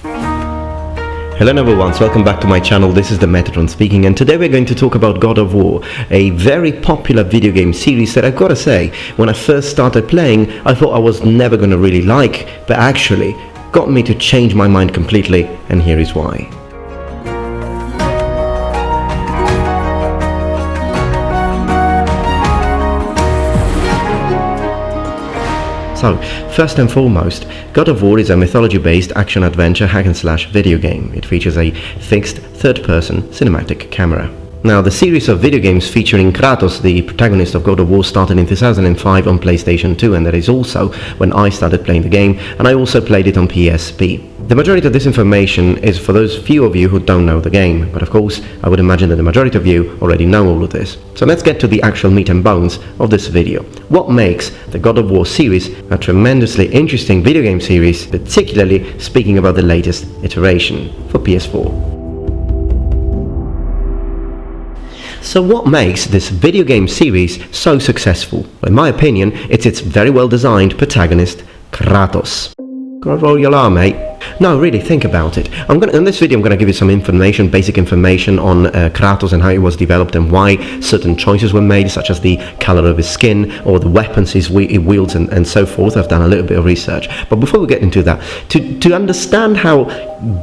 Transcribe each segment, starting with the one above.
Hello everyone, welcome back to my channel. This is the Metatron speaking, and today we're going to talk about God of War, a very popular video game series that I've got to say, when I first started playing, I thought I was never going to really like, but actually got me to change my mind completely, and here is why. So, first and foremost, God of War is a mythology-based action-adventure hack-and-slash video game. It features a fixed third-person cinematic camera. Now, the series of video games featuring Kratos, the protagonist of God of War, started in 2005 on PlayStation 2, and that is also when I started playing the game, and I also played it on PSP. The majority of this information is for those few of you who don't know the game, but of course, I would imagine that the majority of you already know all of this. So let's get to the actual meat and bones of this video. What makes the God of War series a tremendously interesting video game series, particularly speaking about the latest iteration for PS4. So what makes this video game series so successful? Well, in my opinion, it's its very well designed protagonist, Kratos. Gotta roll your alarm, mate. No, really, think about it. In this video I'm going to give you some information, basic information on Kratos and how he was developed and why certain choices were made, such as the color of his skin or the weapons he wields and so forth. I've done a little bit of research. But before we get into that, to understand how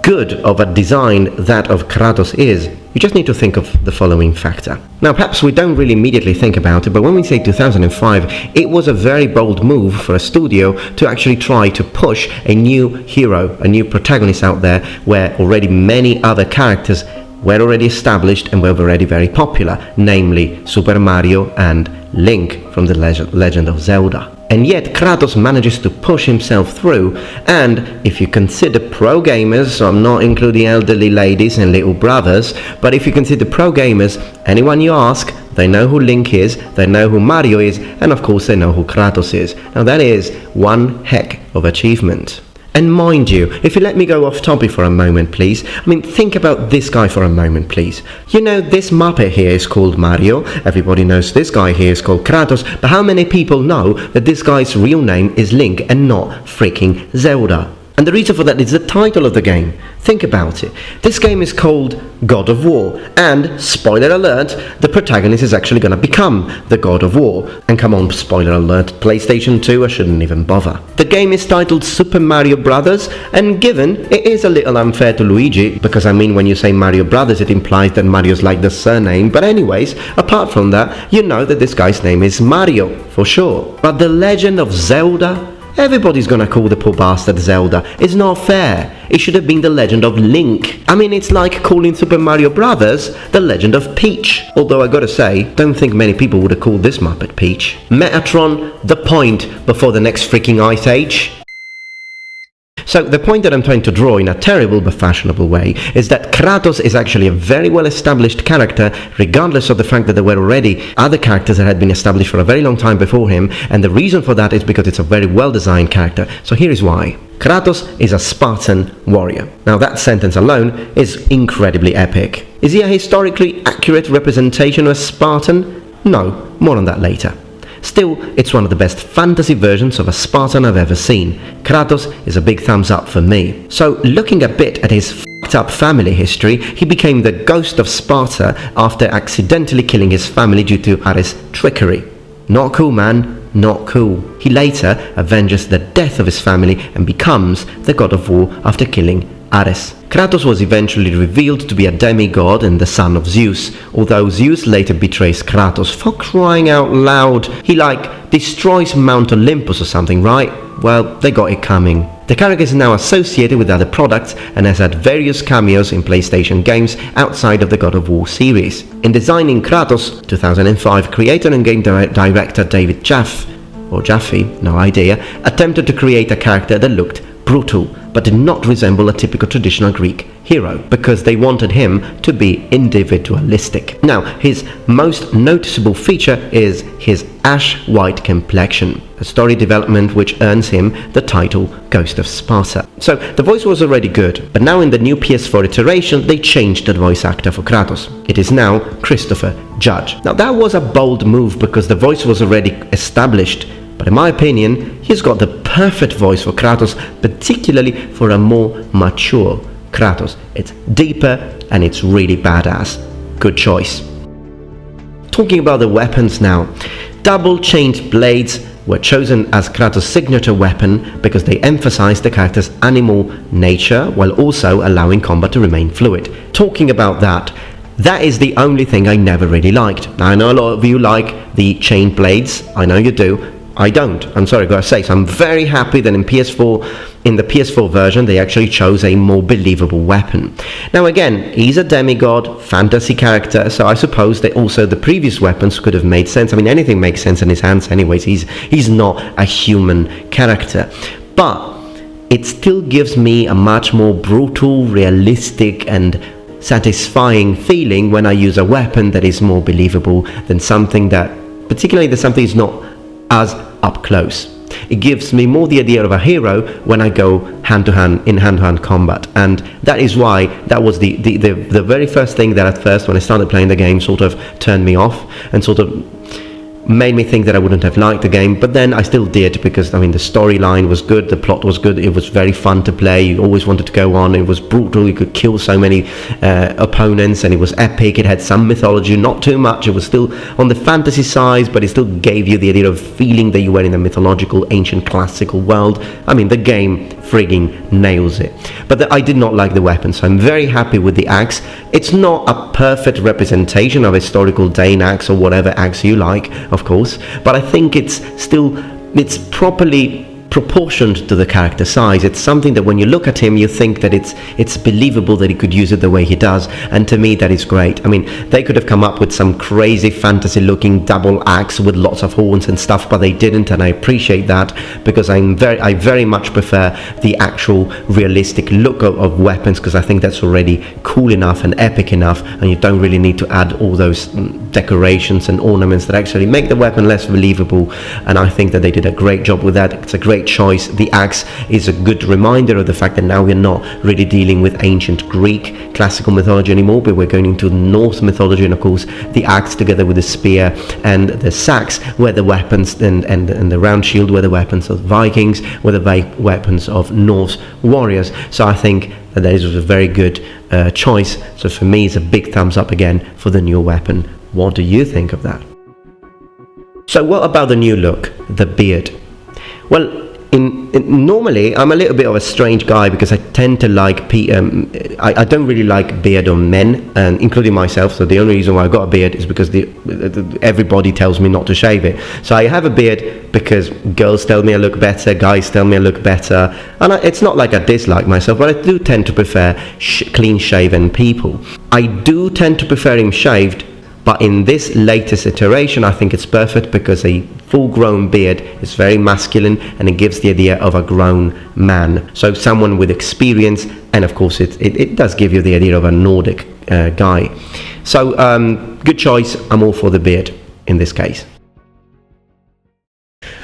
good of a design that of Kratos is, you just need to think of the following factor. Now, perhaps we don't really immediately think about it, but when we say 2005, it was a very bold move for a studio to actually try to push a new hero, a new protagonist out there, where already many other characters were already established and were already very popular, namely Super Mario and Link from the Legend of Zelda. And yet Kratos manages to push himself through, and if you consider pro gamers, so I'm not including elderly ladies and little brothers, but if you consider pro gamers, anyone you ask, they know who Link is, they know who Mario is, and of course they know who Kratos is. Now that is one heck of achievement. And mind you, if you let me go off topic for a moment, please. Think about this guy for a moment, please. You know, this Muppet here is called Mario. Everybody knows this guy here is called Kratos. But how many people know that this guy's real name is Link and not freaking Zelda? And the reason for that is the title of the game. Think about it. This game is called God of War, and, spoiler alert, the protagonist is actually going to become the God of War. And come on, spoiler alert, PlayStation 2, I shouldn't even bother. The game is titled Super Mario Brothers, and given, it is a little unfair to Luigi, because when you say Mario Brothers, it implies that Mario's like the surname, but anyways, apart from that, you know that this guy's name is Mario, for sure. But the Legend of Zelda? Everybody's gonna call the poor bastard Zelda. It's not fair. It should have been the Legend of Link. It's like calling Super Mario Brothers the Legend of Peach. Although I gotta say, don't think many people would have called this Muppet Peach. Metatron, the point before the next freaking ice age. So the point that I'm trying to draw in a terrible but fashionable way is that Kratos is actually a very well established character, regardless of the fact that there were already other characters that had been established for a very long time before him, and the reason for that is because it's a very well designed character. So here is why. Kratos is a Spartan warrior. Now that sentence alone is incredibly epic. Is he a historically accurate representation of a Spartan? No, more on that later. Still, it's one of the best fantasy versions of a Spartan I've ever seen. Kratos is a big thumbs up for me. So, looking a bit at his f***ed up family history, he became the ghost of Sparta after accidentally killing his family due to Ares' trickery. Not cool, man. Not cool. He later avenges the death of his family and becomes the God of War after killing Ares. Kratos was eventually revealed to be a demigod and the son of Zeus, although Zeus later betrays Kratos. For crying out loud, he destroys Mount Olympus or something, right? Well, they got it coming. The character is now associated with other products and has had various cameos in PlayStation games outside of the God of War series. In designing Kratos, 2005, creator and game director David Jaffe, no idea, attempted to create a character that looked brutal, but did not resemble a typical traditional Greek hero, because they wanted him to be individualistic. Now, his most noticeable feature is his ash-white complexion, a story development which earns him the title Ghost of Sparta. So, the voice was already good, but now in the new PS4 iteration, they changed the voice actor for Kratos. It is now Christopher Judge. Now, that was a bold move because the voice was already established But in my opinion, he's got the perfect voice for Kratos, particularly for a more mature Kratos. It's deeper and it's really badass. Good choice. Talking about the weapons now. Double chained blades were chosen as Kratos' signature weapon because they emphasize the character's animal nature while also allowing combat to remain fluid. Talking about that is the only thing I never really liked. Now, I know a lot of you like the chained blades. I know you do. I don't. I'm sorry, I've got to say. So I'm very happy that in the PS4 version, they actually chose a more believable weapon. Now again, he's a demigod, fantasy character, so I suppose that also the previous weapons could have made sense. I mean, anything makes sense in his hands anyways. He's not a human character. But it still gives me a much more brutal, realistic, and satisfying feeling when I use a weapon that is more believable than something that, particularly something is not as up close. It gives me more the idea of a hero when I go hand-to-hand combat, and that is why that was the very first thing that at first when I started playing the game sort of turned me off and sort of made me think that I wouldn't have liked the game, but then I still did because, I mean, the storyline was good, the plot was good, it was very fun to play, you always wanted to go on, it was brutal, you could kill so many opponents, and it was epic, it had some mythology, not too much, it was still on the fantasy side, but it still gave you the idea of feeling that you were in a mythological, ancient, classical world. I mean, the game frigging nails it. But I did not like the weapon, so I'm very happy with the axe. It's not a perfect representation of historical Dane axe or whatever axe you like, of course, but I think it's properly proportioned to the character size. It's something that when you look at him you think that it's believable that he could use it the way he does, and to me that is great. I mean, they could have come up with some crazy fantasy looking double axe with lots of horns and stuff, but they didn't, and I appreciate that because I very much prefer the actual realistic look of weapons, because I think that's already cool enough and epic enough, and you don't really need to add all those decorations and ornaments that actually make the weapon less believable, and I think that they did a great job with that. It's a great choice. The axe is a good reminder of the fact that now we're not really dealing with ancient Greek classical mythology anymore, but we're going into Norse mythology, and of course the axe together with the spear and the sax were the weapons, and the round shield were the weapons of Vikings, were the weapons of Norse warriors. So I think that is a very good choice. So for me, it's a big thumbs up again for the new weapon. What do you think of that? So what about the new look, the beard? Well, normally I'm a little bit of a strange guy because I tend to like I don't really like beard on men, and including myself. So the only reason why I got a beard is because everybody tells me not to shave it. So I have a beard because girls tell me I look better, guys tell me I look better, and it's not like I dislike myself, but I do tend to prefer clean shaven people. I do tend to prefer him shaved, but in this latest iteration I think it's perfect because a full-grown beard is very masculine and it gives the idea of a grown man, so someone with experience, and of course it does give you the idea of a Nordic guy. So good choice. I'm all for the beard in this case.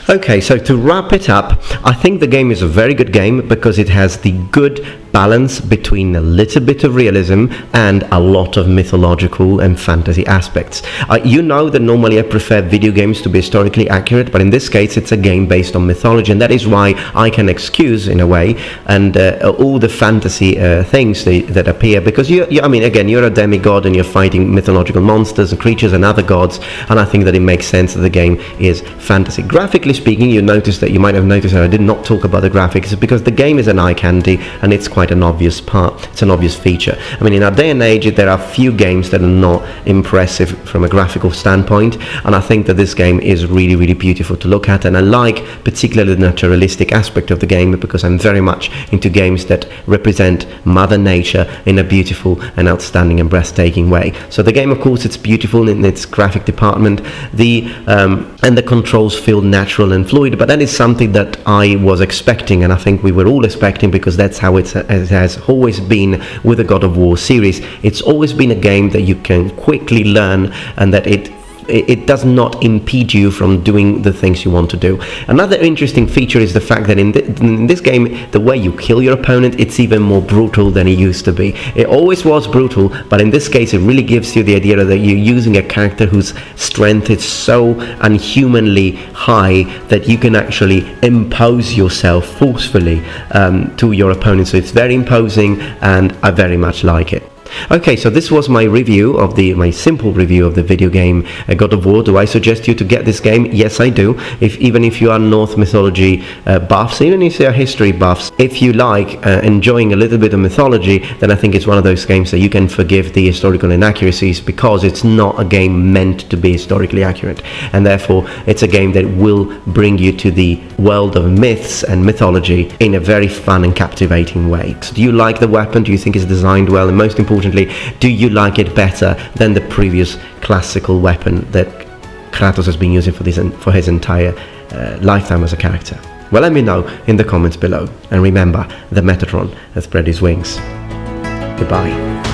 Okay, so to wrap it up, I think the game is a very good game because it has the good balance between a little bit of realism and a lot of mythological and fantasy aspects. You know that normally I prefer video games to be historically accurate, but in this case it's a game based on mythology, and that is why I can excuse, in a way, and all the fantasy things that appear, because I mean, again, you're a demigod and you're fighting mythological monsters and creatures and other gods, and I think that it makes sense that the game is fantasy. Graphically speaking, you might have noticed that I did not talk about the graphics because the game is an eye candy and it's quite an obvious part. It's an obvious feature. I mean, in our day and age there are few games that are not impressive from a graphical standpoint, and I think that this game is really, really beautiful to look at, and I like particularly the naturalistic aspect of the game because I'm very much into games that represent Mother Nature in a beautiful and outstanding and breathtaking way. So the game, of course, it's beautiful in its graphic department, and the controls feel natural and fluid, but that is something that I was expecting, and I think we were all expecting, because that's how it has always been with the God of War series. It's always been a game that you can quickly learn and that it It does not impede you from doing the things you want to do. Another interesting feature is the fact that in this game, the way you kill your opponent, it's even more brutal than it used to be. It always was brutal, but in this case, it really gives you the idea that you're using a character whose strength is so unhumanly high that you can actually impose yourself forcefully to your opponent. So it's very imposing, and I very much like it. Okay, so this was my review of my simple review of the video game God of War. Do I suggest you to get this game? Yes, I do. Even if you are Norse mythology buffs, even if you are history buffs, if you like enjoying a little bit of mythology, then I think it's one of those games that you can forgive the historical inaccuracies, because it's not a game meant to be historically accurate, and therefore it's a game that will bring you to the world of myths and mythology in a very fun and captivating way. So do you like the weapon? Do you think it's designed well? And most importantly, do you like it better than the previous classical weapon that Kratos has been using for his entire lifetime as a character? Well, let me know in the comments below. And remember, the Metatron has spread his wings. Goodbye.